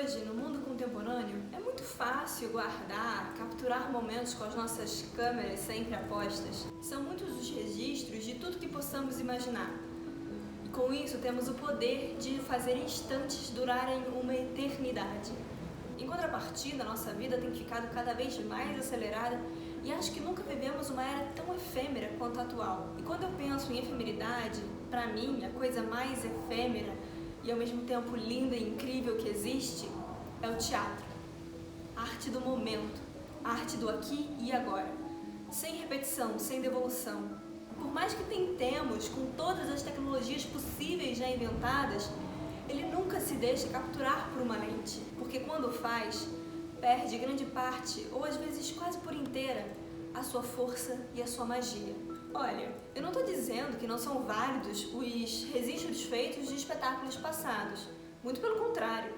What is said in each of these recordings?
hoje, no mundo contemporâneo, é muito fácil guardar, capturar momentos com as nossas câmeras sempre apostas. São muitos os registros de tudo que possamos imaginar. E com isso temos o poder de fazer instantes durarem uma eternidade. Em contrapartida, nossa vida tem ficado cada vez mais acelerada e acho que nunca vivemos uma era tão efêmera quanto a atual. E quando eu penso em efemeridade, para mim, a coisa mais efêmera e ao mesmo tempo linda e incrível que existe é o teatro. A arte do momento, a arte do aqui e agora. Sem repetição, sem devolução. Por mais que tentemos, com todas as tecnologias possíveis já inventadas, ele nunca se deixa capturar por uma lente, porque quando faz, perde grande parte, ou às vezes quase por inteira, a sua força e a sua magia. Olha, eu não estou dizendo que não são válidos os registros feitos de espetáculos passados, muito pelo contrário.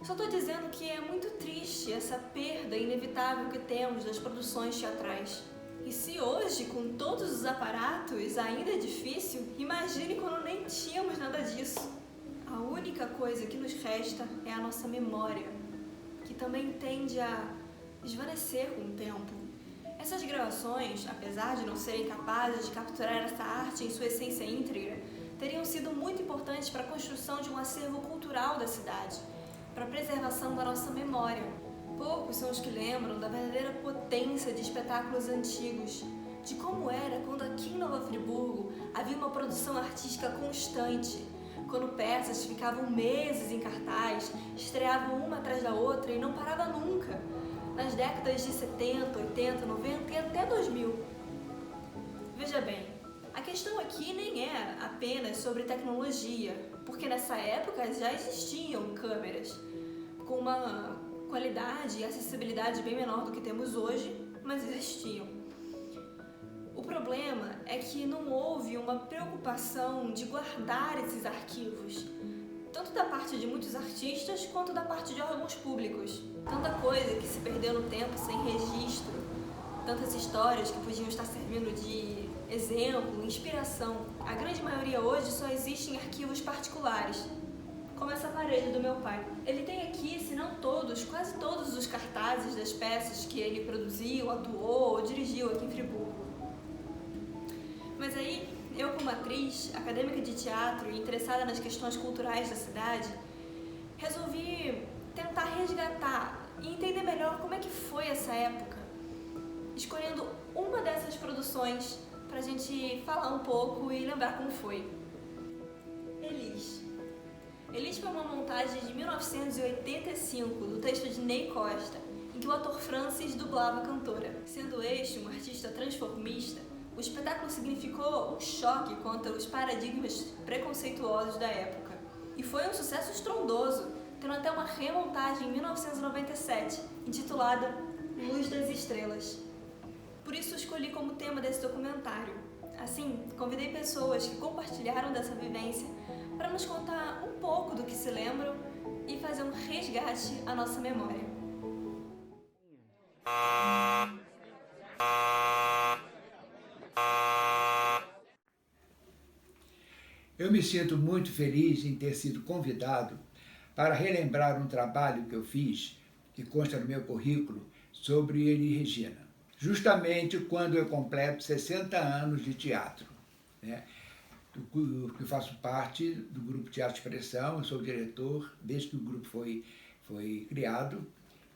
Só estou dizendo que é muito triste essa perda inevitável que temos das produções teatrais. E se hoje, com todos os aparatos, ainda é difícil, imagine quando nem tínhamos nada disso. A única coisa que nos resta é a nossa memória, que também tende a esvanecer com o tempo. Essas gravações, apesar de não serem capazes de capturar essa arte em sua essência íntegra, teriam sido muito importantes para a construção de um acervo cultural da cidade, para a preservação da nossa memória. Poucos são os que lembram da verdadeira potência de espetáculos antigos, de como era quando aqui em Nova Friburgo havia uma produção artística constante, quando peças ficavam meses em cartaz, estreavam uma atrás da outra e não parava nunca, nas décadas de 70, 80, 90 e até 2000. Veja bem, a questão aqui nem é apenas sobre tecnologia, porque nessa época já existiam câmeras com uma qualidade e acessibilidade bem menor do que temos hoje, mas existiam. O problema é que não houve uma preocupação de guardar esses arquivos, tanto da parte de muitos artistas quanto da parte de órgãos públicos. Tanta coisa que se perdeu no tempo sem registro, tantas histórias que podiam estar servindo de exemplo, inspiração. A grande maioria hoje só existe em arquivos particulares, como essa parede do meu pai. Ele tem aqui, se não todos, quase todos os cartazes das peças que ele produziu, atuou ou dirigiu aqui em Friburgo. Mas aí, eu como atriz, acadêmica de teatro e interessada nas questões culturais da cidade, resolvi tentar resgatar e entender melhor como é que foi essa época, escolhendo uma dessas produções pra gente falar um pouco e lembrar como foi. Elis. Elis foi uma montagem de 1985 do texto de Ney Costa, em que o ator Francis dublava a cantora. Sendo este um artista transformista, o espetáculo significou um choque contra os paradigmas preconceituosos da época. E foi um sucesso estrondoso, tendo até uma remontagem em 1997, intitulada Luz das Estrelas. Por isso escolhi como tema desse documentário. Assim, convidei pessoas que compartilharam dessa vivência para nos contar um pouco do que se lembram e fazer um resgate à nossa memória. Eu me sinto muito feliz em ter sido convidado para relembrar um trabalho que eu fiz, que consta no meu currículo, sobre Elis Regina. Justamente quando eu completo 60 anos de teatro, né? Eu faço parte do Grupo Teatro Expressão, eu sou diretor desde que o grupo foi criado.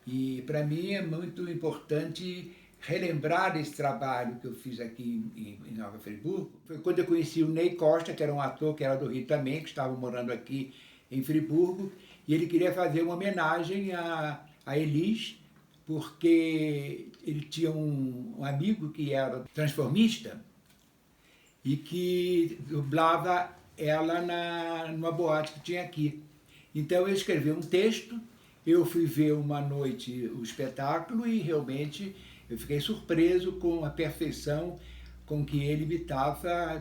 E para mim é muito importante relembrar esse trabalho que eu fiz aqui em Nova Friburgo. Foi quando eu conheci o Ney Costa, que era um ator que era do Rio também, que estava morando aqui em Friburgo, e ele queria fazer uma homenagem a Elis, porque ele tinha um amigo que era transformista e que dublava ela numa boate que tinha aqui. Então eu escrevi um texto, eu fui ver uma noite o espetáculo e realmente eu fiquei surpreso com a perfeição com que ele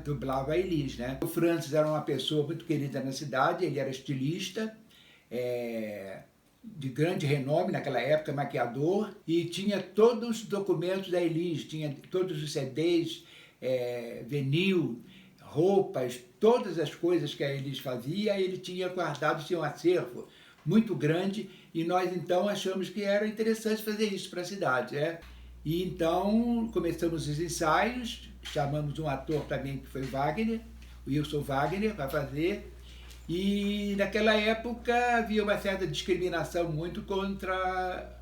dublava a Elis, né? O Francis era uma pessoa muito querida na cidade, ele era estilista, de grande renome naquela época, maquiador, e tinha todos os documentos da Elis, tinha todos os CDs, vinil, roupas, todas as coisas que a Elis fazia, ele tinha guardado, tinha um acervo muito grande E nós então achamos que era interessante fazer isso para a cidade, né? E então começamos os ensaios, chamamos um ator também que foi Wagner, o Wilson Wagner, para fazer. E naquela época havia uma certa discriminação muito contra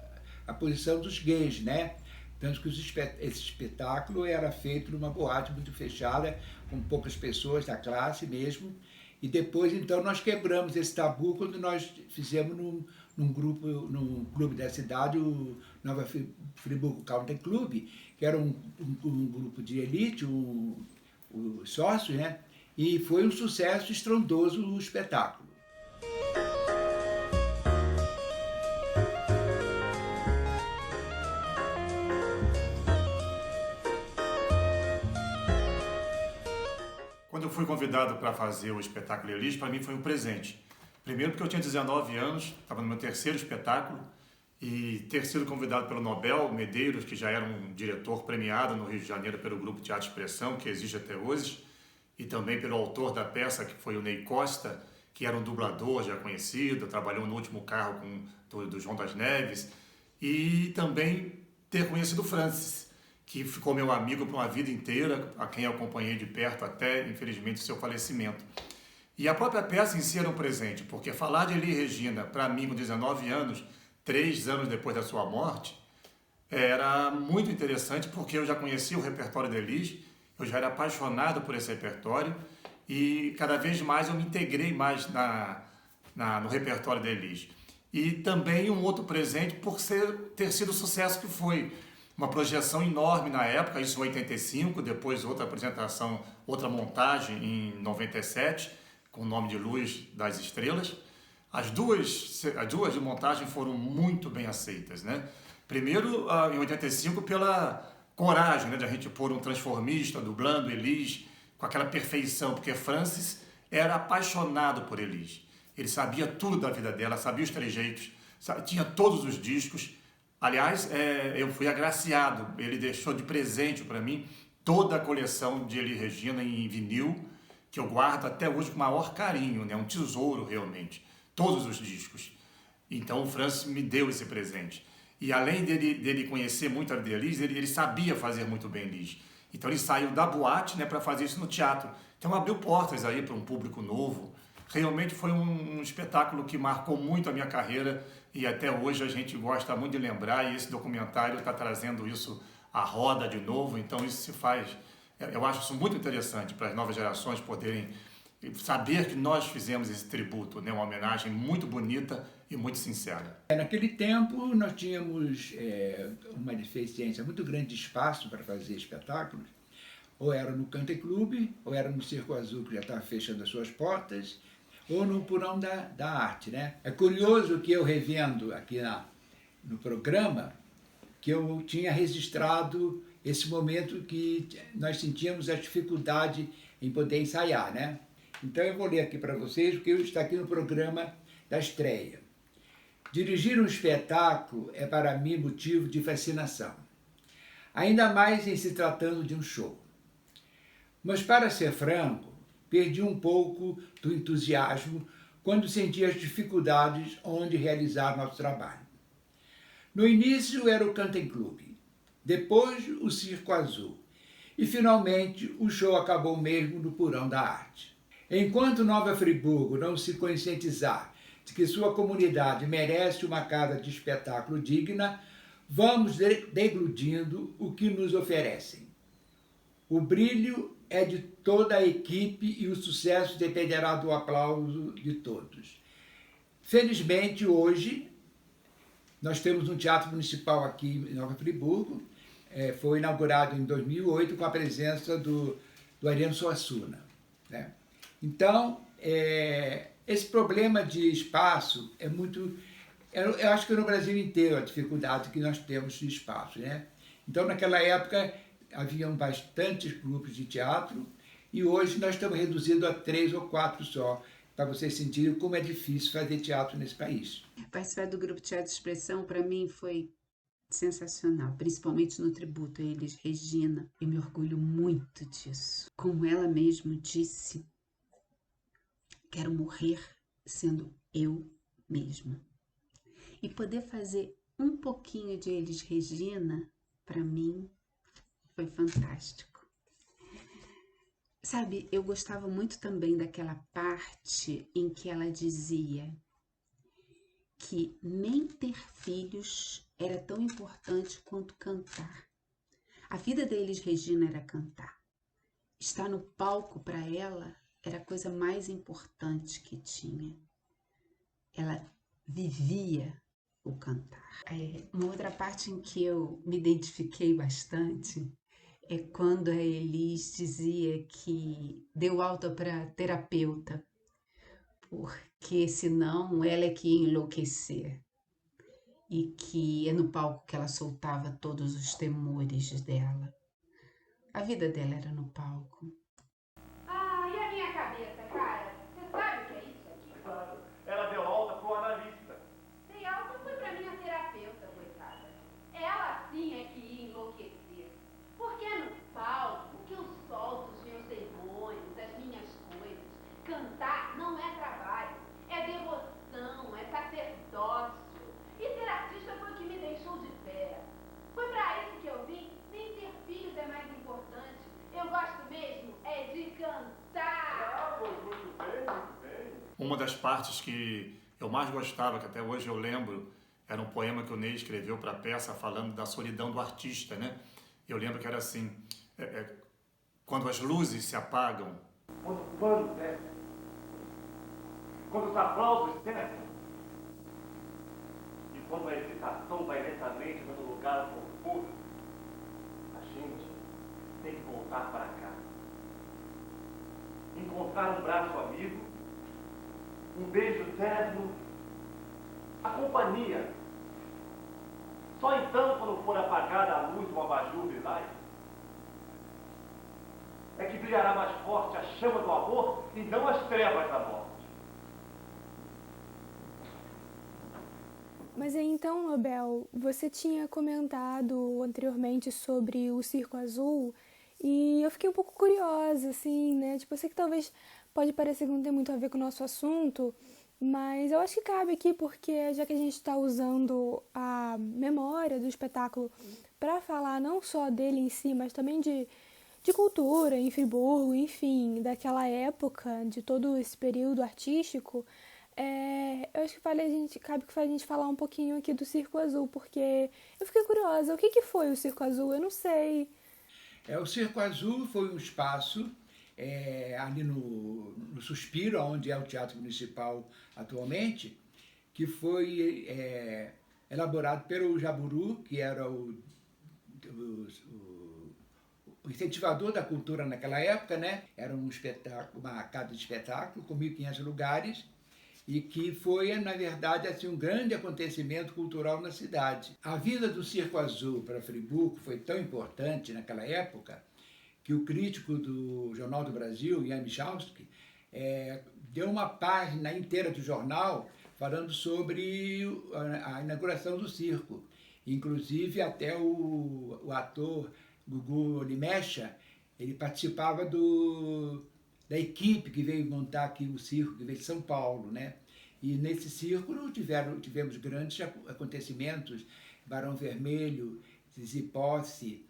a posição dos gays, né? Tanto que esse espetáculo era feito numa boate muito fechada, com poucas pessoas da classe mesmo. E depois, então, nós quebramos esse tabu quando nós fizemos num clube da cidade, o Nova Friburgo Country Club, que era um grupo de elite, o sócio, né? E foi um sucesso estrondoso o espetáculo. Quando eu fui convidado para fazer o espetáculo Elis, para mim foi um presente. Primeiro porque eu tinha 19 anos, estava no meu terceiro espetáculo, e ter sido convidado pelo Nobel Medeiros, que já era um diretor premiado no Rio de Janeiro pelo Grupo Teatro Expressão, que existe até hoje, e também pelo autor da peça, que foi o Ney Costa, que era um dublador já conhecido, trabalhou no Último Carro do João das Neves, e também ter conhecido o Francis, que ficou meu amigo por uma vida inteira, a quem eu acompanhei de perto até, infelizmente, o seu falecimento. E a própria peça em si era um presente, porque falar de Elis Regina, para mim, com 19 anos, 3 anos depois da sua morte, era muito interessante, porque eu já conhecia o repertório da Elis, eu já era apaixonado por esse repertório, e cada vez mais eu me integrei mais no repertório da Elis. E também um outro presente por ter sido o sucesso que foi. Uma projeção enorme na época, isso em 85, depois outra apresentação, outra montagem em 97, com o nome de Luz das Estrelas. As duas de montagem foram muito bem aceitas, né? Primeiro, em 85, pela coragem, né, de a gente pôr um transformista dublando Elis com aquela perfeição, porque Francis era apaixonado por Elis. Ele sabia tudo da vida dela, sabia os trejeitos, tinha todos os discos. Aliás, eu fui agraciado, ele deixou de presente para mim toda a coleção de Elis Regina em vinil, que eu guardo até hoje com o maior carinho, né? Um tesouro realmente, todos os discos. Então o Francis me deu esse presente. E além dele conhecer muito a vida de Elis, ele sabia fazer muito bem Elis. Então ele saiu da boate, né, para fazer isso no teatro. Então abriu portas aí para um público novo. Realmente foi um espetáculo que marcou muito a minha carreira e até hoje a gente gosta muito de lembrar, e esse documentário está trazendo isso à roda de novo, então isso se faz, eu acho isso muito interessante para as novas gerações poderem saber que nós fizemos esse tributo, né? Uma homenagem muito bonita e muito sincera. Naquele tempo nós tínhamos uma deficiência muito grande de espaço para fazer espetáculos, ou era no Country Club, ou era no Circo Azul, que já estava fechando as suas portas, ou no Porão da Arte, né? É curioso que eu revendo aqui no programa, que eu tinha registrado esse momento que nós sentíamos a dificuldade em poder ensaiar, né? Então eu vou ler aqui para vocês, porque está aqui no programa da estreia. Dirigir um espetáculo é para mim motivo de fascinação, ainda mais em se tratando de um show. Mas para ser franco, perdi um pouco do entusiasmo quando senti as dificuldades onde realizar nosso trabalho. No início era o Country Club, depois o Circo Azul e finalmente o show acabou mesmo no Porão da Arte. Enquanto Nova Friburgo não se conscientizar de que sua comunidade merece uma casa de espetáculo digna, vamos degludindo o que nos oferecem. O brilho é de toda a equipe e o sucesso dependerá do aplauso de todos. Felizmente, hoje, nós temos um teatro municipal aqui em Nova Friburgo, foi inaugurado em 2008 com a presença do Ariano Suassuna, né? Então, esse problema de espaço é muito... Eu acho que no Brasil inteiro a dificuldade que nós temos de espaço, né? Então, naquela época, haviam bastantes grupos de teatro e hoje nós estamos reduzindo a 3 ou 4 só, para vocês sentirem como é difícil fazer teatro nesse país. Participar do Grupo Teatro Expressão, para mim, foi sensacional, principalmente no tributo a Elis Regina. Eu me orgulho muito disso. Como ela mesma disse, quero morrer sendo eu mesma. E poder fazer um pouquinho de Elis Regina, para mim, foi fantástico. Sabe, eu gostava muito também daquela parte em que ela dizia que nem ter filhos era tão importante quanto cantar. A vida da Elis Regina era cantar. Estar no palco para ela era a coisa mais importante que tinha. Ela vivia o cantar. Uma outra parte em que eu me identifiquei bastante é quando a Elis dizia que deu alta para terapeuta, porque senão ela é que ia enlouquecer. E que é no palco que ela soltava todos os temores dela. A vida dela era no palco. Ah, e a minha cabeça, cara? Você sabe o que é isso aqui? Claro, ela deu alta pro analista. Dei alta foi pra minha terapeuta, coitada. Ela sim é que ia enlouquecer. Porque é no palco que eu solto os meus demônios, as minhas coisas. Cantar não é trabalho, é devoção, é sacerdócio. E ser artista foi o que me deixou de pé. Foi pra isso que eu vim. Nem ter filhos é mais importante. Eu gosto mesmo é de cantar. Ah, pois muito bem, muito bem. Uma das partes que eu mais gostava, que até hoje eu lembro, era um poema que o Ney escreveu para a peça falando da solidão do artista, né? Eu lembro que era assim, quando as luzes se apagam. Quando o pano desce, quando os aplausos cessam, e quando a excitação vai lentamente dando lugar ao conforto, a gente tem que voltar para casa. Encontrar um braço amigo, um beijo terno, a companhia. Só então, quando for apagada a luz do abajur lilás, é que brilhará mais forte a chama do amor e não as trevas da morte. Mas aí então, Nobel, você tinha comentado anteriormente sobre o Circo Azul e eu fiquei um pouco curiosa, assim, né? Tipo, eu sei que talvez pode parecer que não tem muito a ver com o nosso assunto, mas eu acho que cabe aqui porque já que a gente está usando a memória do espetáculo para falar não só dele em si, mas também de cultura em Friburgo, enfim, daquela época, de todo esse período artístico, eu acho que cabe a gente falar um pouquinho aqui do Circo Azul, porque eu fiquei curiosa, o que foi o Circo Azul? Eu não sei. O Circo Azul foi um espaço ali no Suspiro, onde é o Teatro Municipal atualmente, que foi elaborado pelo Jaburu, que era o incentivador da cultura naquela época, né? Era uma casa de espetáculo com 1.500 lugares, e que foi, na verdade, assim, um grande acontecimento cultural na cidade. A vinda do Circo Azul para Friburgo foi tão importante naquela época que o crítico do Jornal do Brasil, Ian Michalski, deu uma página inteira do jornal falando sobre a inauguração do circo. Inclusive, até o ator Gugu Limecha, ele participava da equipe que veio montar aqui o circo, que veio de São Paulo, né? E nesse circo tivemos grandes acontecimentos, Barão Vermelho, Zizi Posse,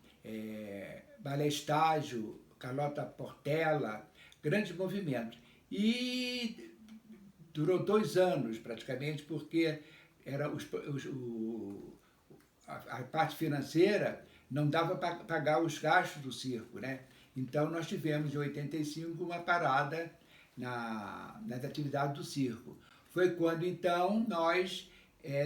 Balé Estágio, Carlota Portela, grandes movimentos. E durou 2 anos praticamente, porque era a parte financeira não dava para pagar os gastos do circo, né? Então nós tivemos em 85 uma parada nas atividades do circo. Foi quando então nós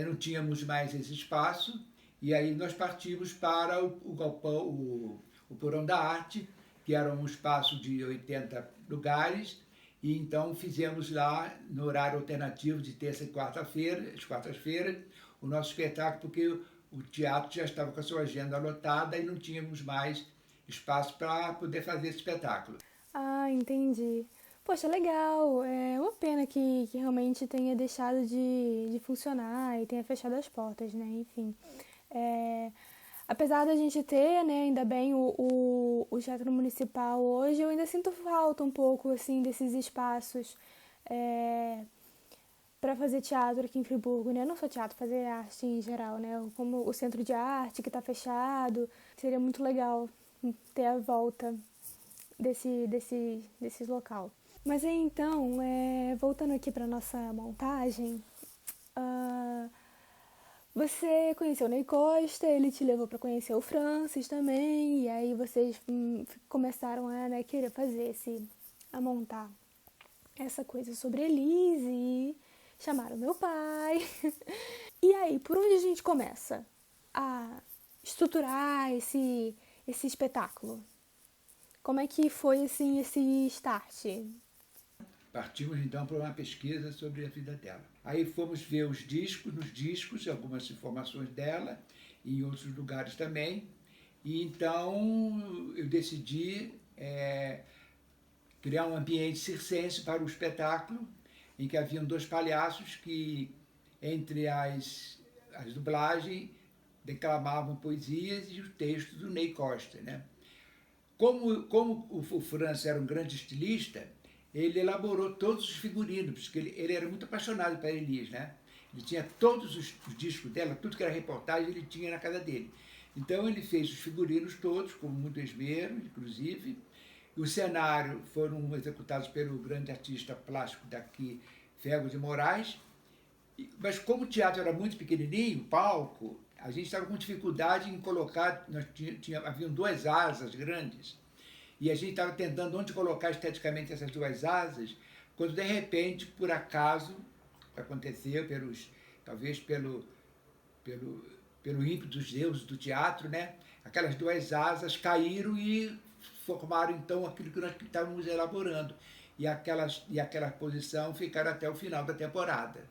não tínhamos mais esse espaço e aí nós partimos para o galpão, o Porão da Arte, que era um espaço de 80 lugares, e então fizemos lá no horário alternativo de terça e quarta-feira, às quartas-feiras, o nosso espetáculo, porque o teatro já estava com a sua agenda lotada e não tínhamos mais espaço para poder fazer esse espetáculo. Ah, entendi. Poxa, legal. É uma pena que realmente tenha deixado de funcionar e tenha fechado as portas, né? Enfim. Apesar da gente ter, né, ainda bem, o Teatro Municipal hoje, eu ainda sinto falta um pouco, assim, desses espaços. para fazer teatro aqui em Friburgo, né? Não só teatro, fazer arte em geral, né? Como o centro de arte que está fechado. Seria muito legal ter a volta desse local. Mas aí então, voltando aqui para nossa montagem, você conheceu o Ney Costa, ele te levou para conhecer o Francis também, e aí vocês começaram a querer a montar essa coisa sobre Elise e chamaram meu pai. E aí, por onde a gente começa a estruturar esse espetáculo? Como é que foi assim, esse start? Partimos então para uma pesquisa sobre a vida dela. Aí fomos ver nos discos, algumas informações dela, e em outros lugares também. E então eu decidi criar um ambiente circense para o espetáculo, em que haviam 2 palhaços que, entre as dublagens, declamavam poesias e o texto do Ney Costa, né? Como o Francis era um grande estilista, ele elaborou todos os figurinos, porque ele era muito apaixonado pela Elis, né? Ele tinha todos os discos dela, tudo que era reportagem, ele tinha na casa dele. Então ele fez os figurinos todos, com muito esmero, inclusive. O cenário foram executados pelo grande artista plástico daqui, Fergo de Moraes. Mas como o teatro era muito pequenininho, o palco, a gente estava com dificuldade em colocar, haviam 2 asas grandes, e a gente estava tentando onde colocar esteticamente essas 2 asas, quando de repente, por acaso, aconteceu, talvez pelo ímpeto dos deuses do teatro, né? Aquelas 2 asas caíram e formaram então aquilo que nós estávamos elaborando. E aquela posição ficaram até o final da temporada.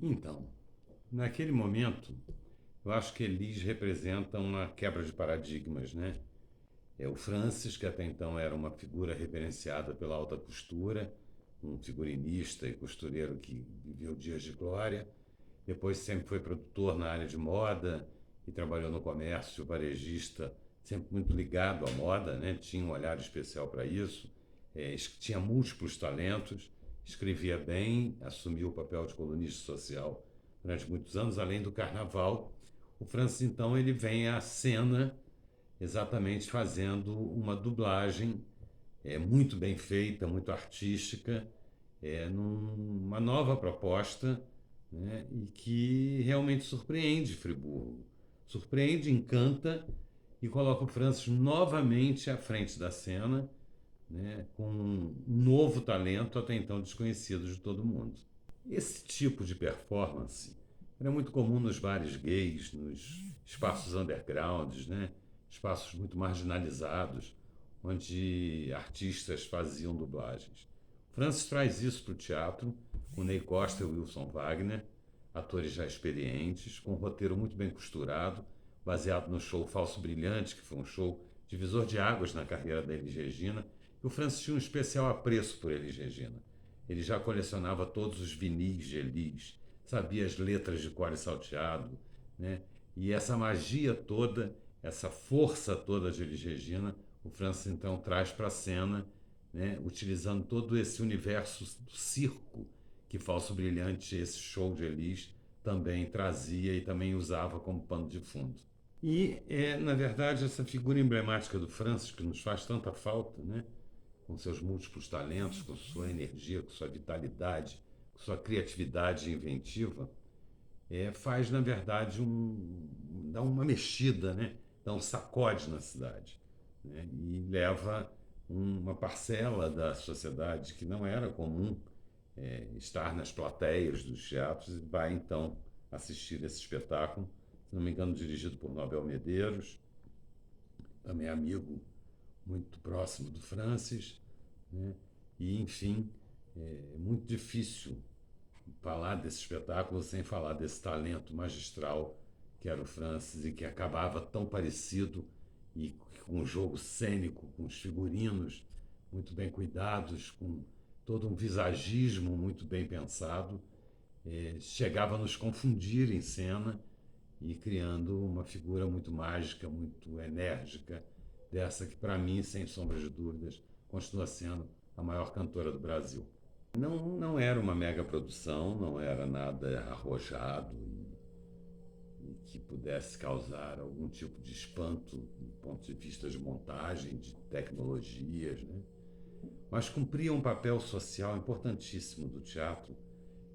Então, naquele momento, eu acho que Elis representa uma quebra de paradigmas, né? O Francis, que até então era uma figura reverenciada pela alta costura, um figurinista e costureiro que viveu dias de glória, depois sempre foi produtor na área de moda e trabalhou no comércio varejista, sempre muito ligado à moda, né? Tinha um olhar especial para isso, tinha múltiplos talentos, escrevia bem, assumiu o papel de colunista social durante muitos anos, além do carnaval. O Francis, então, ele vem à cena exatamente fazendo uma dublagem muito bem feita, muito artística, numa nova proposta, né, e que realmente surpreende Friburgo. Surpreende, encanta e coloca o Francis novamente à frente da cena, né, com um novo talento até então desconhecido de todo mundo. Esse tipo de performance era muito comum nos bares gays, nos espaços undergrounds, né, espaços muito marginalizados, onde artistas faziam dublagens. Francis traz isso para o teatro, com Ney Costa e Wilson Wagner, atores já experientes, com um roteiro muito bem costurado, baseado no show Falso Brilhante, que foi um show divisor de águas na carreira da Elis Regina. E o Francis tinha um especial apreço por Elis Regina. Ele já colecionava todos os vinis de Elis, sabia as letras de cor e salteado, né? E essa magia toda, essa força toda de Elis Regina, o Francis então traz para a cena, né? Utilizando todo esse universo do circo que Falso Brilhante, esse show de Elis, também trazia e também usava como pano de fundo. E na verdade, essa figura emblemática do Francis, que nos faz tanta falta, né? Com seus múltiplos talentos, com sua energia, com sua vitalidade, com sua criatividade inventiva, faz, na verdade, dá uma mexida, né? Dá um sacode na cidade, né? E leva uma parcela da sociedade que não era comum estar nas plateias dos teatros e vai, então, assistir esse espetáculo, se não me engano, dirigido por Nobel Medeiros, também amigo muito próximo do Francis, né? E, enfim, é muito difícil falar desse espetáculo sem falar desse talento magistral que era o Francis e que acabava tão parecido e com um jogo cênico, com os figurinos muito bem cuidados, com todo um visagismo muito bem pensado, chegava a nos confundir em cena e criando uma figura muito mágica, muito enérgica, dessa que, para mim, sem sombra de dúvidas, continua sendo a maior cantora do Brasil. Não era uma mega produção, não era nada arrojado e que pudesse causar algum tipo de espanto do ponto de vista de montagem, de tecnologias, né? Mas cumpria um papel social importantíssimo do teatro,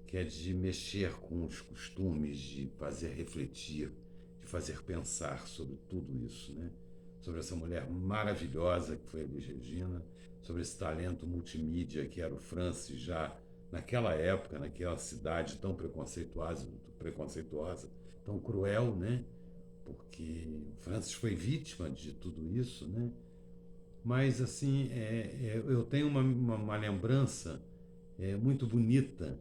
que é de mexer com os costumes, de fazer refletir, de fazer pensar sobre tudo isso, né? Sobre essa mulher maravilhosa que foi a Elis Regina, sobre esse talento multimídia que era o Francis já naquela época, naquela cidade tão preconceituosa, tão cruel, né? Porque o Francis foi vítima de tudo isso, né? Mas, assim, eu tenho uma lembrança muito bonita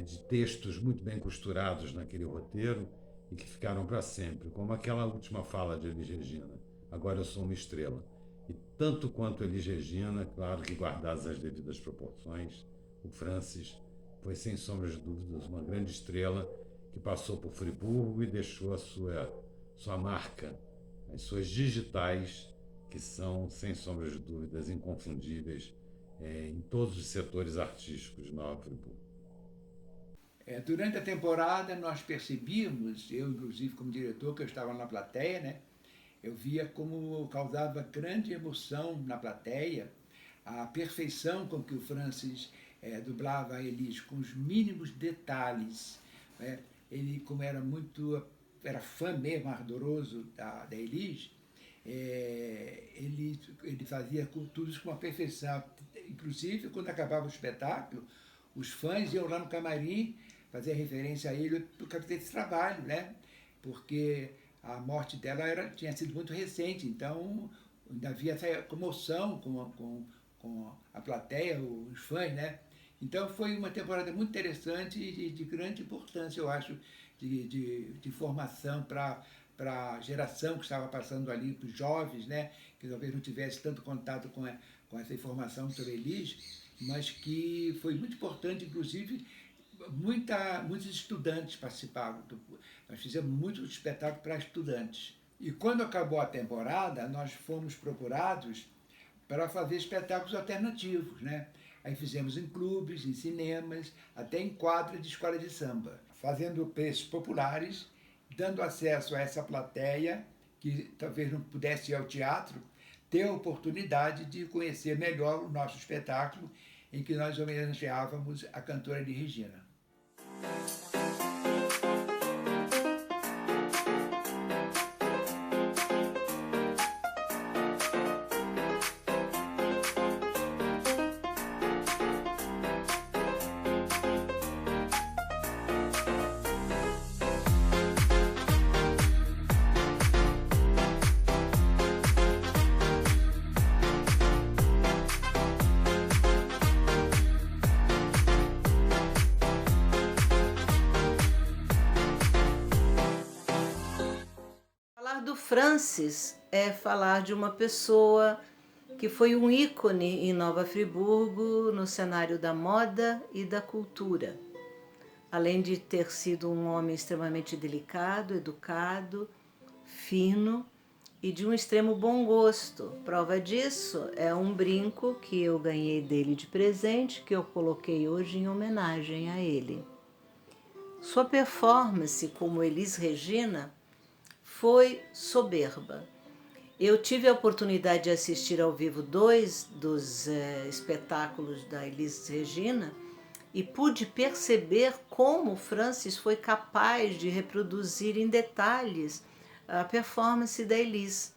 de textos muito bem costurados naquele roteiro e que ficaram para sempre, como aquela última fala de Elis Regina: agora eu sou uma estrela. E tanto quanto Elis Regina, claro que guardadas as devidas proporções, o Francis foi, sem sombra de dúvidas, uma grande estrela que passou por Friburgo e deixou a sua marca, as suas digitais, que são, sem sombra de dúvidas, inconfundíveis em todos os setores artísticos de Nova Friburgo. Durante a temporada nós percebíamos, eu inclusive como diretor, que eu estava na plateia, né? Eu via como causava grande emoção na plateia a perfeição com que o Francis dublava a Elis, com os mínimos detalhes, né? Ele, como era fã mesmo, ardoroso da Elis, ele fazia tudo isso com uma perfeição. Inclusive, quando acabava o espetáculo, os fãs iam lá no camarim fazer referência a ele por causa desse trabalho, né? Porque a morte dela tinha sido muito recente, então ainda havia essa comoção com a plateia, os fãs, né? Então foi uma temporada muito interessante e de grande importância, eu acho, de formação para a geração que estava passando ali, para os jovens, né? Que talvez não tivesse tanto contato com essa informação sobre Elis, mas que foi muito importante, inclusive, muitos estudantes participavam. Nós fizemos muito espetáculo para estudantes. E quando acabou a temporada, nós fomos procurados para fazer espetáculos alternativos, né? Aí fizemos em clubes, em cinemas, até em quadras de escola de samba, fazendo preços populares, dando acesso a essa plateia, que talvez não pudesse ir ao teatro, ter a oportunidade de conhecer melhor o nosso espetáculo, em que nós homenageávamos a cantora Elis Regina. Francis é falar de uma pessoa que foi um ícone em Nova Friburgo no cenário da moda e da cultura. Além de ter sido um homem extremamente delicado, educado, fino e de um extremo bom gosto. Prova disso é um brinco que eu ganhei dele de presente, que eu coloquei hoje em homenagem a ele. Sua performance como Elis Regina foi soberba. Eu tive a oportunidade de assistir ao vivo 2 dos espetáculos da Elis Regina e pude perceber como Francis foi capaz de reproduzir em detalhes a performance da Elis.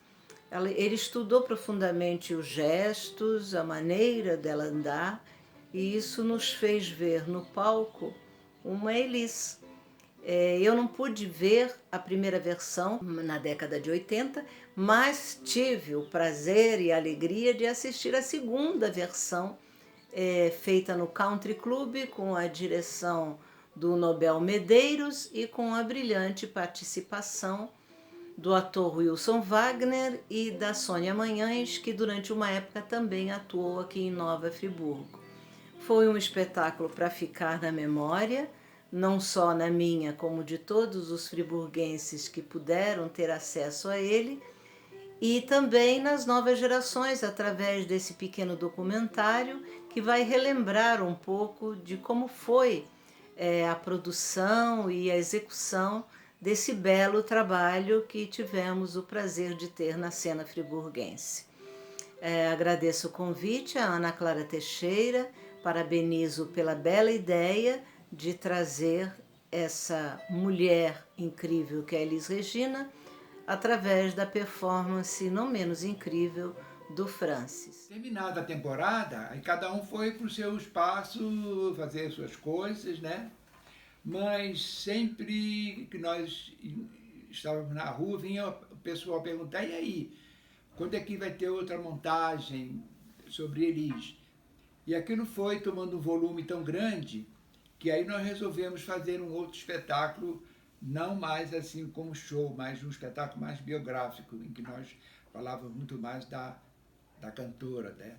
Ele estudou profundamente os gestos, a maneira dela andar, e isso nos fez ver no palco uma Elis. Eu não pude ver a primeira versão na década de 80, mas tive o prazer e a alegria de assistir a segunda versão, feita no Country Club, com a direção do Nobel Medeiros e com a brilhante participação do ator Wilson Wagner e da Sônia Manhães, que durante uma época também atuou aqui em Nova Friburgo. Foi um espetáculo para ficar na memória, não só na minha, como de todos os friburguenses que puderam ter acesso a ele, e também nas novas gerações, através desse pequeno documentário que vai relembrar um pouco de como foi a produção e a execução desse belo trabalho que tivemos o prazer de ter na cena friburguense. Agradeço o convite à Ana Clara Teixeira, parabenizo pela bela ideia de trazer essa mulher incrível que é a Elis Regina, através da performance não menos incrível do Francis. Terminada a temporada, aí cada um foi para o seu espaço, fazer suas coisas, né? Mas sempre que nós estávamos na rua, vinha o pessoal perguntar, e aí, quando é que vai ter outra montagem sobre Elis? E aquilo foi tomando um volume tão grande que aí nós resolvemos fazer um outro espetáculo, não mais assim como show, mas um espetáculo mais biográfico, em que nós falávamos muito mais da cantora, né?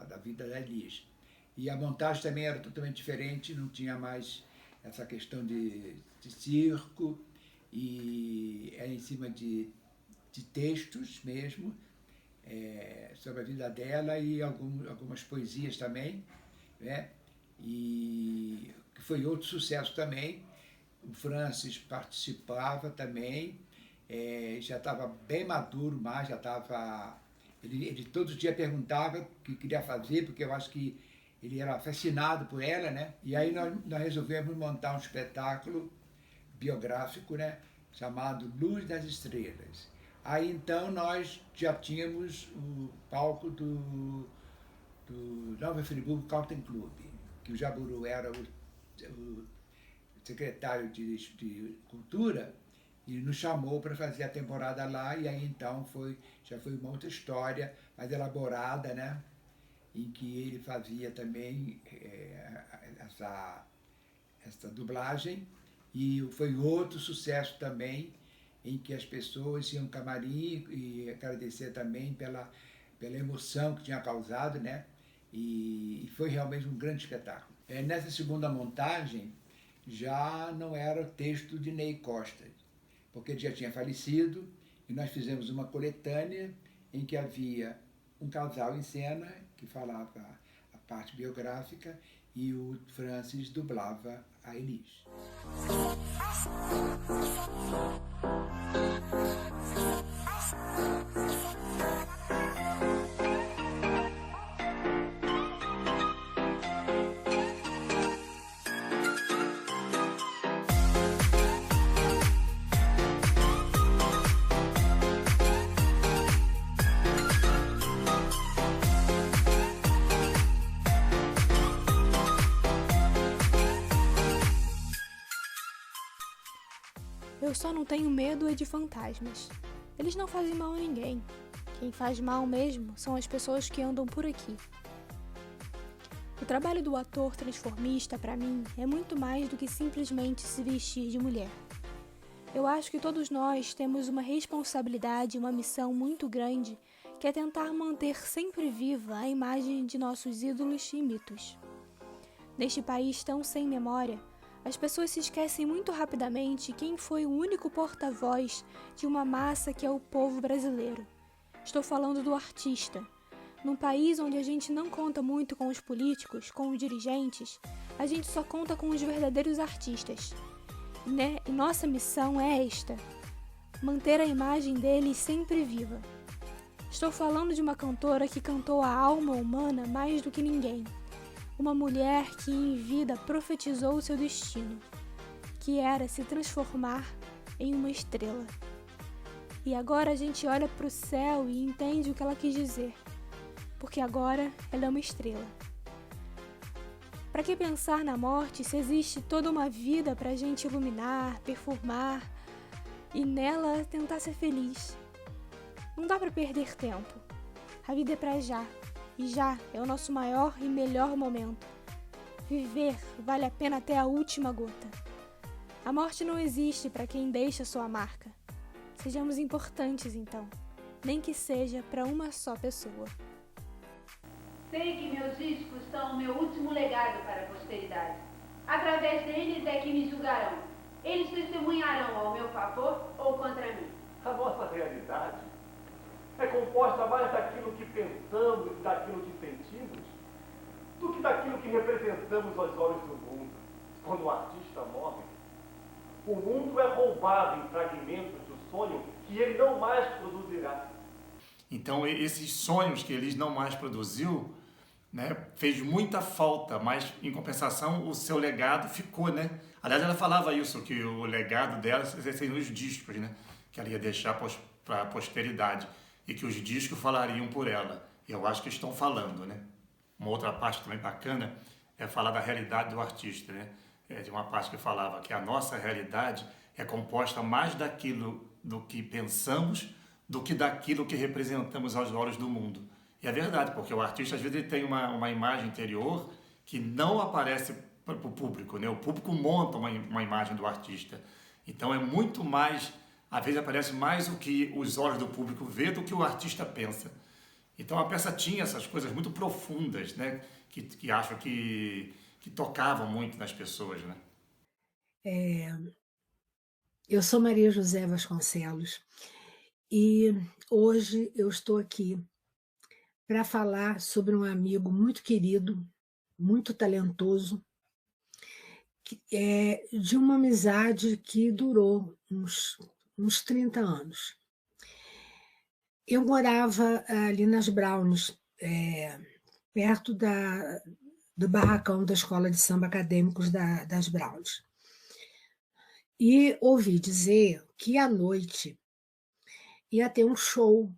da vida da Elis. E a montagem também era totalmente diferente, não tinha mais essa questão de circo, e é em cima de textos mesmo, sobre a vida dela e algumas poesias também, né? E que foi outro sucesso também. O Francis participava também, já estava bem maduro, mas já estava... Ele todo dia perguntava o que queria fazer, porque eu acho que ele era fascinado por ela, né? E aí nós resolvemos montar um espetáculo biográfico, né? Chamado Luz das Estrelas. Aí então nós já tínhamos o palco do Nova Friburgo Country Club, que o Jaburu era o secretário de Cultura, e nos chamou para fazer a temporada lá, e aí então já foi uma outra história mais elaborada, né? Em que ele fazia também essa dublagem, e foi outro sucesso também, em que as pessoas iam ao camarim e agradecer também pela emoção que tinha causado, né? E foi realmente um grande espetáculo. Nessa segunda montagem, já não era o texto de Ney Costa, porque ele já tinha falecido, e nós fizemos uma coletânea em que havia um casal em cena, que falava a parte biográfica, e o Francis dublava a Elis. Eu só não tenho medo de fantasmas. Eles não fazem mal a ninguém. Quem faz mal mesmo são as pessoas que andam por aqui. O trabalho do ator transformista, para mim, é muito mais do que simplesmente se vestir de mulher. Eu acho que todos nós temos uma responsabilidade, uma missão muito grande, que é tentar manter sempre viva a imagem de nossos ídolos e mitos. Neste país tão sem memória, as pessoas se esquecem muito rapidamente quem foi o único porta-voz de uma massa que é o povo brasileiro. Estou falando do artista. Num país onde a gente não conta muito com os políticos, com os dirigentes, a gente só conta com os verdadeiros artistas. E nossa missão é esta: manter a imagem deles sempre viva. Estou falando de uma cantora que cantou a alma humana mais do que ninguém. Uma mulher que em vida profetizou seu destino, que era se transformar em uma estrela. E agora a gente olha para o céu e entende o que ela quis dizer, porque agora ela é uma estrela. Para que pensar na morte se existe toda uma vida para a gente iluminar, perfumar e nela tentar ser feliz? Não dá para perder tempo. A vida é para já. E já é o nosso maior e melhor momento. Viver vale a pena até a última gota. A morte não existe para quem deixa sua marca. Sejamos importantes então, nem que seja para uma só pessoa. Sei que meus discos são o meu último legado para a posteridade. Através deles é que me julgarão. Eles testemunharão ao meu favor ou contra mim. A nossa realidade é composta mais daquilo que pensamos e daquilo que sentimos do que daquilo que representamos aos olhos do mundo. Quando o artista morre, o mundo é roubado em fragmentos do sonho que ele não mais produzirá. Então, esses sonhos que Elis não mais produziu, né, fez muita falta, mas, em compensação, o seu legado ficou, né? Aliás, ela falava isso, que o legado dela seriam os discos, né? Que ela ia deixar para a posteridade e que os discos falariam por ela. E eu acho que estão falando, né? Uma outra parte também bacana é falar da realidade do artista, né? De uma parte que falava que a nossa realidade é composta mais daquilo do que pensamos do que daquilo que representamos aos olhos do mundo. E é verdade, porque o artista, às vezes, ele tem uma imagem interior que não aparece para o público, né? O público monta uma imagem do artista. Então, é muito mais, às vezes, aparece mais o que os olhos do público vê do que o artista pensa. Então, a peça tinha essas coisas muito profundas, né? Que acho que tocavam muito nas pessoas, né? Eu sou Maria José Vasconcelos e hoje eu estou aqui para falar sobre um amigo muito querido, muito talentoso, de uma amizade que durou uns 30 anos. Eu morava ali nas Browns, perto do barracão da Escola de Samba Acadêmicos das Browns. E ouvi dizer que à noite ia ter um show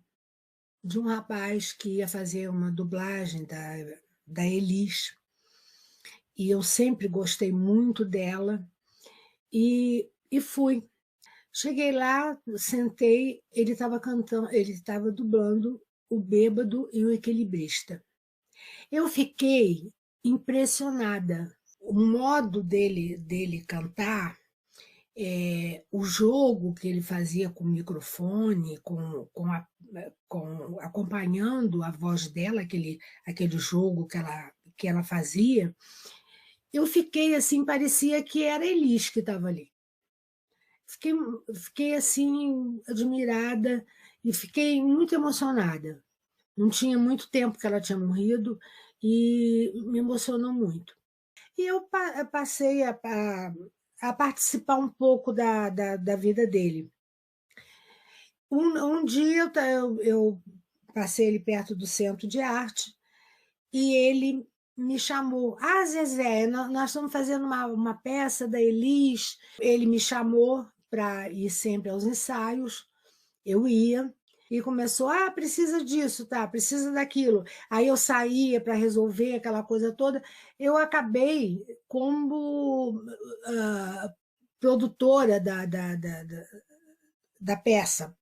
de um rapaz que ia fazer uma dublagem da Elis. E eu sempre gostei muito dela e fui. Cheguei lá, sentei, ele estava cantando, ele estava dublando o Bêbado e o Equilibrista. Eu fiquei impressionada. O modo dele cantar, o jogo que ele fazia com o microfone, acompanhando a voz dela, aquele jogo que ela fazia, eu fiquei assim, parecia que era Elis que estava ali. Fiquei assim, admirada e fiquei muito emocionada. Não tinha muito tempo que ela tinha morrido e me emocionou muito. E eu passei a participar um pouco da vida dele. Um dia eu passei ali perto do Centro de Arte e ele me chamou. Ah, Zezé, nós estamos fazendo uma peça da Elis. Ele me chamou para ir sempre aos ensaios. Eu ia e começou, precisa disso, tá? Precisa daquilo. Aí eu saía para resolver aquela coisa toda. Eu acabei como produtora da peça.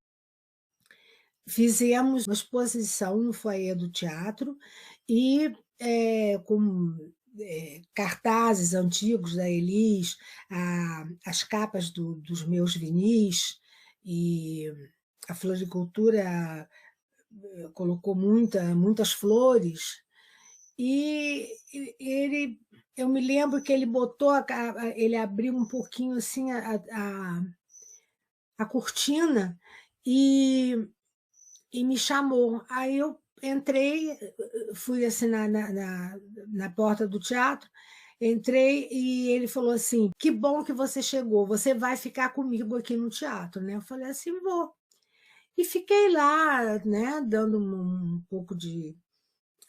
Fizemos uma exposição no foyer do teatro e com cartazes antigos da Elis, as capas dos meus vinis, e a floricultura colocou muitas flores, e eu me lembro que ele botou, ele abriu um pouquinho assim a cortina e me chamou. Aí eu entrei, fui assim na porta do teatro, entrei e ele falou assim, que bom que você chegou, você vai ficar comigo aqui no teatro, né? Eu falei assim, vou. E fiquei lá, né, dando um pouco de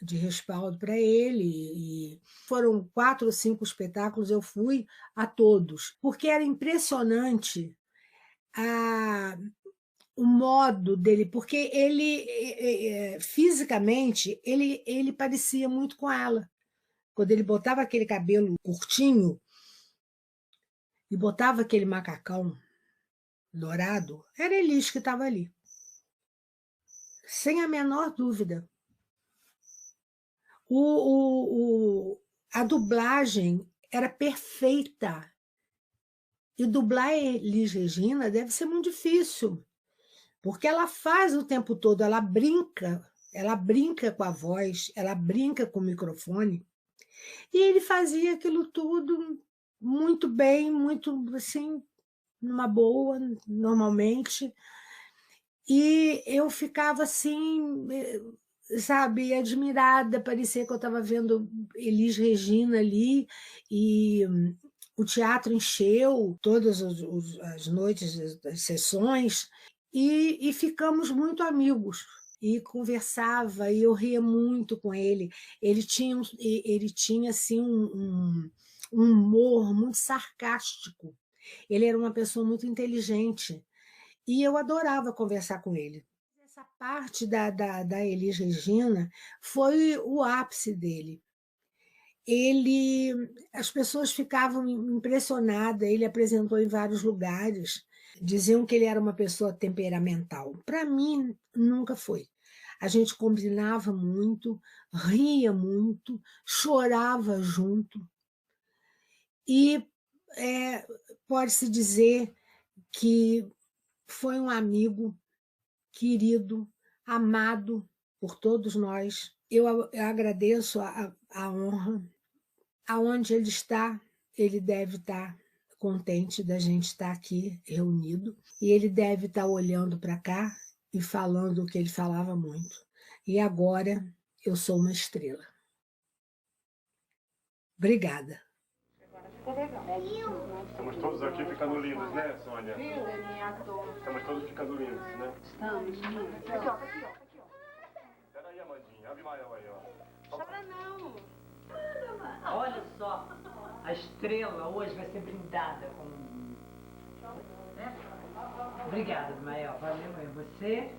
respaldo para ele, e foram 4 ou 5 espetáculos, eu fui a todos, porque era impressionante o modo dele, porque ele, fisicamente, ele parecia muito com ela. Quando ele botava aquele cabelo curtinho e botava aquele macacão dourado, era Elis que estava ali. Sem a menor dúvida. A dublagem era perfeita. E dublar Elis Regina deve ser muito difícil, porque ela faz o tempo todo, ela brinca ela brinca com a voz, ela brinca com o microfone, e ele fazia aquilo tudo muito bem, muito assim, numa boa, normalmente. E eu ficava assim, sabe, admirada, parecia que eu estava vendo Elis Regina ali, e o teatro encheu todas as noites, as sessões, e ficamos muito amigos. E conversava, e eu ria muito com ele. Ele tinha assim, um humor muito sarcástico. Ele era uma pessoa muito inteligente. E eu adorava conversar com ele. Essa parte da Elis Regina foi o ápice dele. As pessoas ficavam impressionadas, ele apresentou em vários lugares, diziam que ele era uma pessoa temperamental. Para mim, nunca foi. A gente combinava muito, ria muito, chorava junto. E pode-se dizer que foi um amigo querido, amado por todos nós. Eu agradeço a honra. Aonde ele está, ele deve estar contente da gente estar aqui reunido, e ele deve estar olhando para cá e falando o que ele falava muito. E agora eu sou uma estrela. Obrigada. Estamos todos aqui ficando lindos, né, Sônia? Estamos todos ficando lindos, né? Estamos, lindos. Aqui, ó. Peraí, Amandinha. Abimael aí, ó. Chora não. Olha só, a estrela hoje vai ser brindada com... Né? Obrigada, Abimael. Valeu, mãe. Você...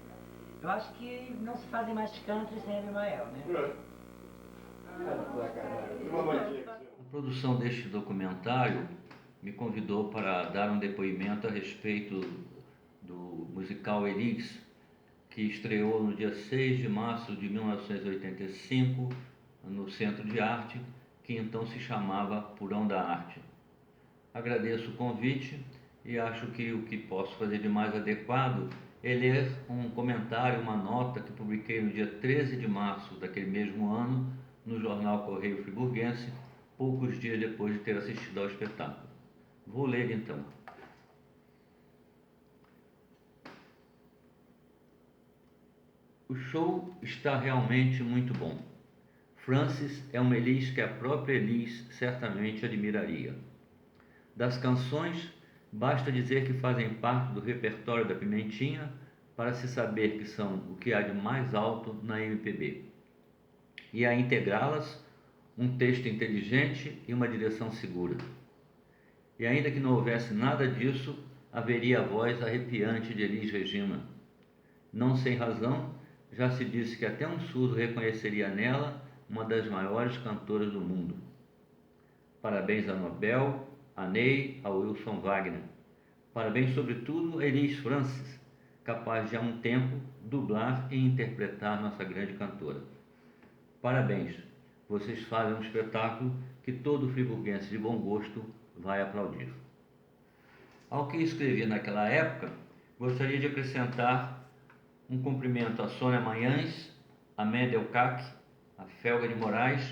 Eu acho que não se fazem mais country sem Abimael, né? A produção deste documentário me convidou para dar um depoimento a respeito do musical Elis, que estreou no dia 6 de março de 1985 no Centro de Arte, que então se chamava Porão da Arte. Agradeço o convite e acho que o que posso fazer de mais adequado é ler um comentário, uma nota que publiquei no dia 13 de março daquele mesmo ano no jornal Correio Friburguense, poucos dias depois de ter assistido ao espetáculo. Vou ler então. O show está realmente muito bom. Francis é uma Elis que a própria Elis certamente admiraria. Das canções, basta dizer que fazem parte do repertório da Pimentinha para se saber que são o que há de mais alto na MPB. E a integrá-las, um texto inteligente e uma direção segura. E ainda que não houvesse nada disso, haveria a voz arrepiante de Elis Regina. Não sem razão, já se disse que até um surdo reconheceria nela uma das maiores cantoras do mundo. Parabéns a Nobel, a Ney, a Wilson Wagner. Parabéns, sobretudo, a Elis Francis, capaz de, há um tempo, dublar e interpretar nossa grande cantora. Parabéns, vocês fazem um espetáculo que todo friburguense de bom gosto vai aplaudir. Ao que escrevi naquela época, gostaria de acrescentar um cumprimento a Sônia Manhães, a Mendel Cac, a Felga de Moraes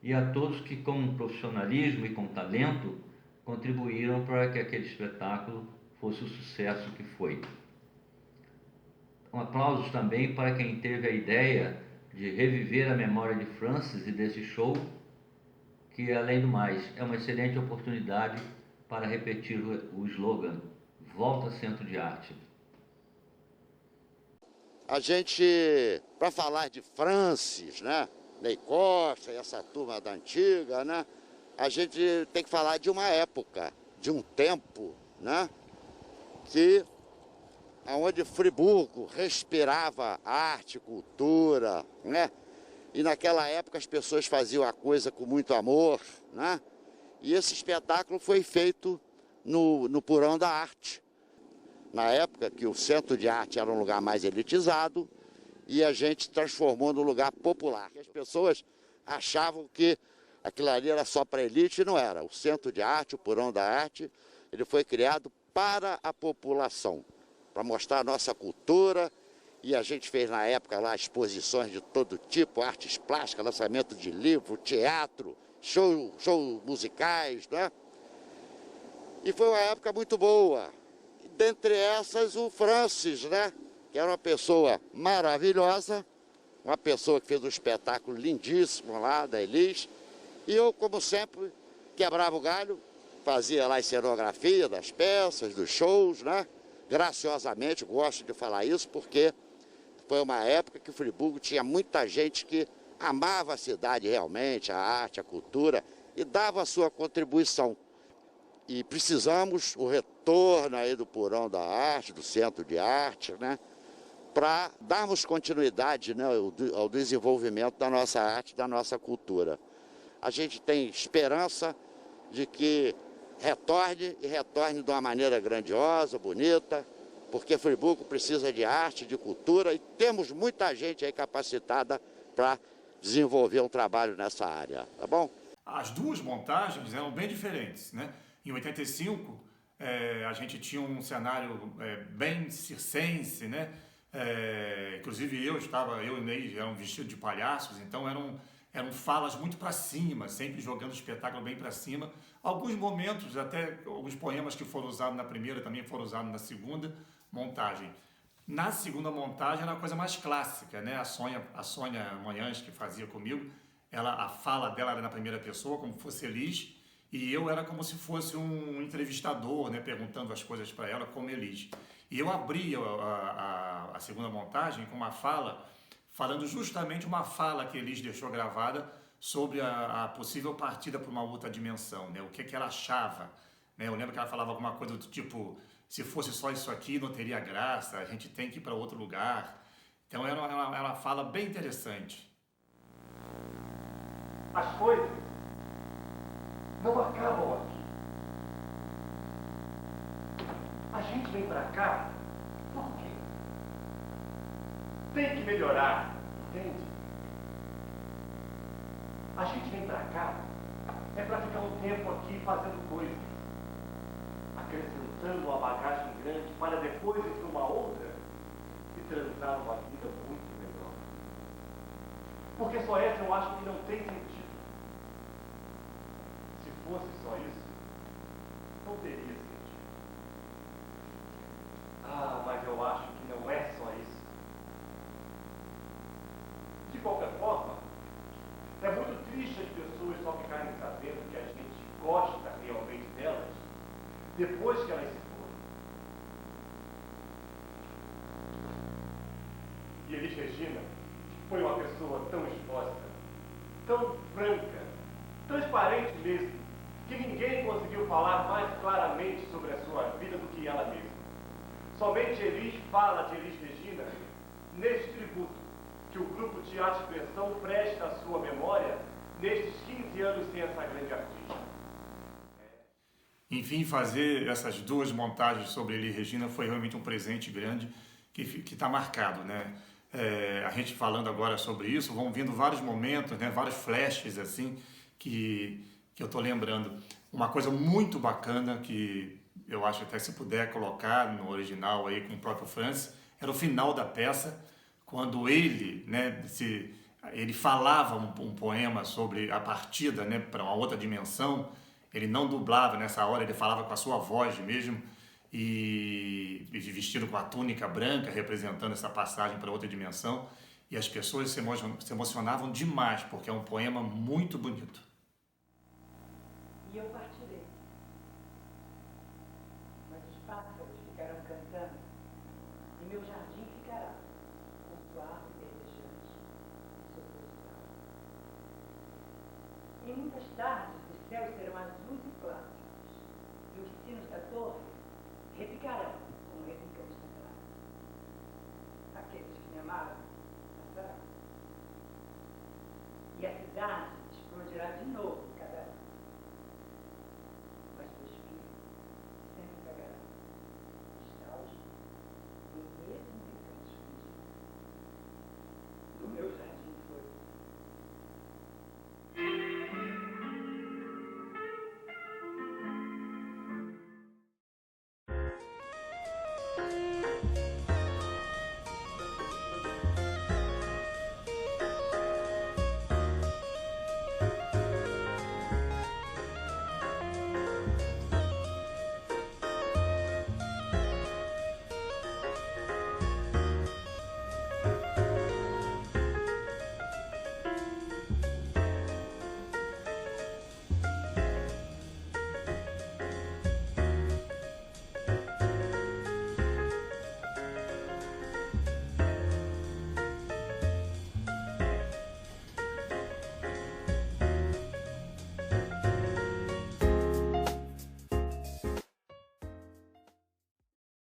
e a todos que, com profissionalismo e com talento, contribuíram para que aquele espetáculo fosse o sucesso que foi. Aplausos também para quem teve a ideia de reviver a memória de Francis e desse show, que, além do mais, é uma excelente oportunidade para repetir o slogan Volta Centro de Arte. A gente, para falar de Francis, né, Ney Costa e essa turma da antiga, né, a gente tem que falar de uma época, de um tempo, né, onde Friburgo respirava arte, cultura, né, e naquela época as pessoas faziam a coisa com muito amor, né, e esse espetáculo foi feito no Porão da Arte. Na época que o Centro de Arte era um lugar mais elitizado e a gente transformou num lugar popular. As pessoas achavam que aquilo ali era só para elite e não era. O Centro de Arte, o Porão da Arte, ele foi criado para a população, para mostrar a nossa cultura E a gente fez na época lá exposições de todo tipo, artes plásticas, lançamento de livro, teatro, show musicais, né? E foi uma época muito boa. Dentre essas, o Francis, né? Que era uma pessoa maravilhosa, uma pessoa que fez um espetáculo lindíssimo lá da Elis. E eu, como sempre, quebrava o galho, fazia lá a cenografia das peças, dos shows, né? Graciosamente, gosto de falar isso, porque foi uma época que o Friburgo tinha muita gente que amava a cidade realmente, a arte, a cultura, e dava a sua contribuição. E precisamos o retorno aí do Porão da Arte, do Centro de Arte, né? Para darmos continuidade, né, ao desenvolvimento da nossa arte, da nossa cultura. A gente tem esperança de que retorne de uma maneira grandiosa, bonita, porque Friburgo precisa de arte, de cultura, e temos muita gente aí capacitada para desenvolver um trabalho nessa área, tá bom? As duas montagens eram bem diferentes, né? Em 85, a gente tinha um cenário bem circense, né? Inclusive eu e Ney eram vestidos de palhaços, então eram falas muito para cima, sempre jogando o espetáculo bem para cima. Alguns momentos, até alguns poemas que foram usados na primeira também foram usados na segunda montagem. Na segunda montagem era uma coisa mais clássica, né? A Sônia Manhães, que fazia comigo, a fala dela era na primeira pessoa, como fosse Elis, e eu era como se fosse um entrevistador, né? Perguntando as coisas para ela como Elis. E eu abri a segunda montagem com uma fala, falando justamente uma fala que Elis deixou gravada sobre a possível partida para uma outra dimensão, né? O que ela achava, né? Eu lembro que ela falava alguma coisa do tipo, se fosse só isso aqui não teria graça, a gente tem que ir para outro lugar. Então era uma fala bem interessante. As coisas não acabam aqui. A gente vem pra cá por quê? Tem que melhorar, entende? A gente vem pra cá pra ficar um tempo aqui fazendo coisas, acrescentando uma bagagem grande para depois ir para uma outra e transar uma vida muito melhor. Porque só essa eu acho que não tem sentido. Se fosse só isso, não teria sentido. Ah, mas eu acho que não é só isso. De qualquer forma, é muito triste as pessoas só ficarem sabendo que a gente gosta realmente delas depois que elas se foram. E Elis Regina foi uma pessoa tão exposta, tão franca, transparente mesmo, que ninguém conseguiu falar mais claramente sobre a sua vida do que ela mesma. Somente Elis fala de Elis Regina neste tributo que o Grupo Teatro Expressão presta à sua memória nestes 15 anos sem essa grande artista. Enfim, fazer essas duas montagens sobre Elis Regina foi realmente um presente grande que está marcado, né? A gente falando agora sobre isso, vão vindo vários momentos, né? Vários flashes assim que eu estou lembrando. Uma coisa muito bacana que eu acho até se puder colocar no original aí com o próprio Francis, era o final da peça, quando ele, né, ele falava um poema sobre a partida, né, para uma outra dimensão. Ele não dublava nessa hora, ele falava com a sua voz mesmo, e vestido com a túnica branca, representando essa passagem para outra dimensão. E as pessoas se emocionavam demais, porque é um poema muito bonito. E eu partirei. Mas os pássaros ficarão cantando, e meu jardim ficará com sua árvore verdejante e seu cristal. Em muitas tardes, os céus serão azuis e plácidos, e os sinos da torre repicarão como repicam os teclados. Aqueles que me amaram passarão. E a cidade explodirá de novo